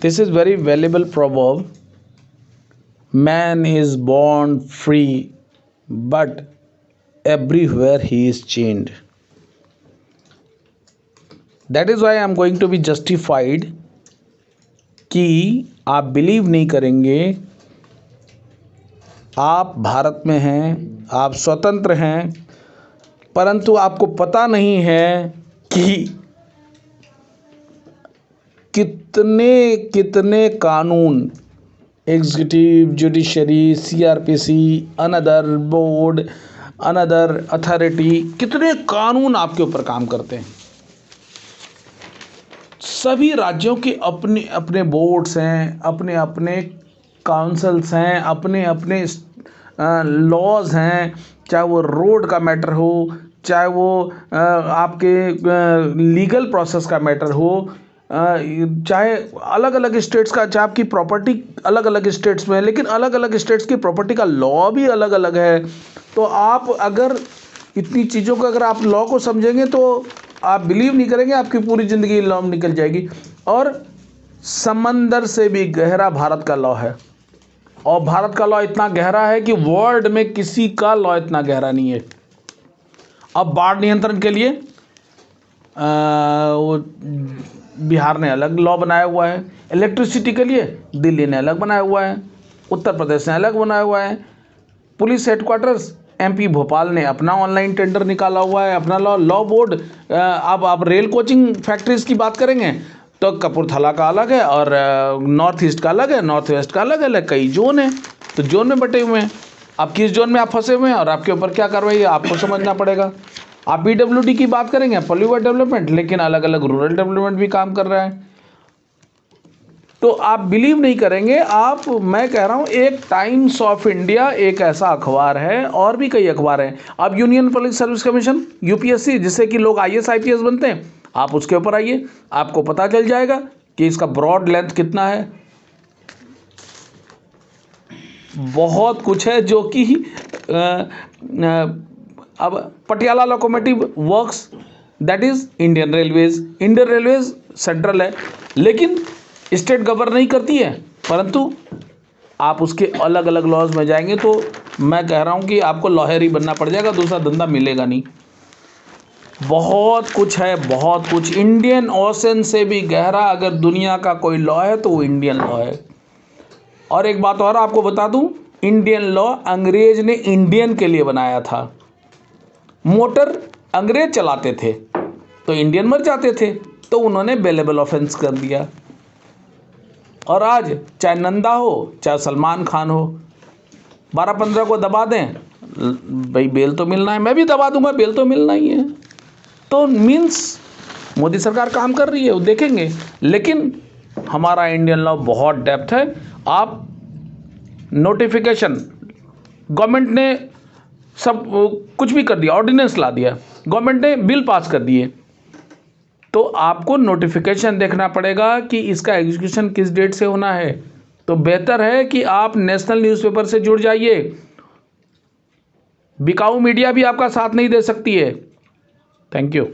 This is very valuable proverb. Man is born free, but everywhere he is chained. That is why I am going to be justified कि आप believe नहीं करेंगे, आप भारत में हैं, आप स्वतंत्र हैं, परंतु आपको पता नहीं है कि कितने कितने कानून, executive, judiciary, CrPC, another board, another authority, कितने कानून आपके ऊपर काम करते हैं। सभी राज्यों के अपने अपने बोर्ड्स हैं, अपने अपने काउंसिल्स हैं, अपने अपने लॉज हैं, चाहे वो रोड का मैटर हो, चाहे वो आपके लीगल प्रोसेस का मैटर हो, चाहे अलग अलग स्टेट्स का, चाहे आपकी प्रॉपर्टी अलग अलग स्टेट्स में है, लेकिन अलग अलग स्टेट्स की प्रॉपर्टी का लॉ भी अलग अलग है। तो आप अगर इतनी चीज़ों को अगर आप लॉ को समझेंगे तो आप बिलीव नहीं करेंगे, आपकी पूरी ज़िंदगी लॉ में निकल जाएगी। और समंदर से भी गहरा भारत का लॉ है, और भारत का लॉ इतना गहरा है कि वर्ल्ड में किसी का लॉ इतना गहरा नहीं है। अब बाढ़ नियंत्रण के लिए वो बिहार ने अलग लॉ बनाया हुआ है, इलेक्ट्रिसिटी के लिए दिल्ली ने अलग बनाया हुआ है, उत्तर प्रदेश ने अलग बनाया हुआ है, पुलिस हेडक्वार्टर्स एमपी भोपाल ने अपना ऑनलाइन टेंडर निकाला हुआ है, अपना लॉ बोर्ड। अब आप रेल कोचिंग फैक्ट्रीज की बात करेंगे तो कपूरथला का अलग है, और नॉर्थ ईस्ट का अलग है, नॉर्थ वेस्ट का अलग है, कई जोन है, तो जोन में बटे हुए हैं। आप किस जोन में आप फंसे हुए हैं और आपके ऊपर क्या कार्रवाई है आपको समझना पड़ेगा। आप PWD की बात करेंगे, पॉल्यूशन डेवलपमेंट, लेकिन अलग अलग रूरल डेवलपमेंट भी काम कर रहा है। तो आप बिलीव नहीं करेंगे, मैं कह रहा हूँ, एक टाइम्स ऑफ इंडिया एक ऐसा अखबार है, और भी कई अखबार हैं। अब union public service commission UPSC, जिससे कि लोग IAS IPS बनते हैं, आप उसके ऊपर आइए, आपको पता चल जाएगा कि इसका ब्रॉड लेंथ कितना है। बहुत कुछ है जो कि अब Patiala locomotive works, that is Indian railways central है, लेकिन स्टेट गवर्न नहीं करती है, परंतु आप उसके अलग अलग लॉज में जाएंगे तो मैं कह रहा हूँ कि आपको लॉयर ही बनना पड़ जाएगा, दूसरा धंधा मिलेगा नहीं। बहुत कुछ है, बहुत कुछ। इंडियन ओशन से भी गहरा अगर दुनिया का कोई लॉ है तो वो इंडियन लॉ है। और एक बात और आपको बता दूं, इंडियन लॉ अंग्रेज ने इंडियन के लिए बनाया था। मोटर अंग्रेज चलाते थे तो इंडियन मर जाते थे, तो उन्होंने बेलेबल ऑफेंस कर दिया। और आज चाहे नंदा हो चाहे सलमान खान हो, 12-15 को दबा दें, भाई बेल तो मिलना है, मैं भी दबा दूंगा, बेल तो मिलना ही है। तो मीन्स मोदी सरकार काम कर रही है, वो देखेंगे, लेकिन हमारा इंडियन लॉ बहुत डेप्थ है। आप नोटिफिकेशन, गवर्नमेंट ने सब कुछ भी कर दिया, ऑर्डिनेंस ला दिया, गवर्नमेंट ने बिल पास कर दिए, तो आपको नोटिफिकेशन देखना पड़ेगा कि इसका एग्जीक्यूशन किस डेट से होना है। तो बेहतर है कि आप नेशनल न्यूज़पेपर से जुड़ जाइए। बिकाऊ मीडिया भी आपका साथ नहीं दे सकती है। Thank you.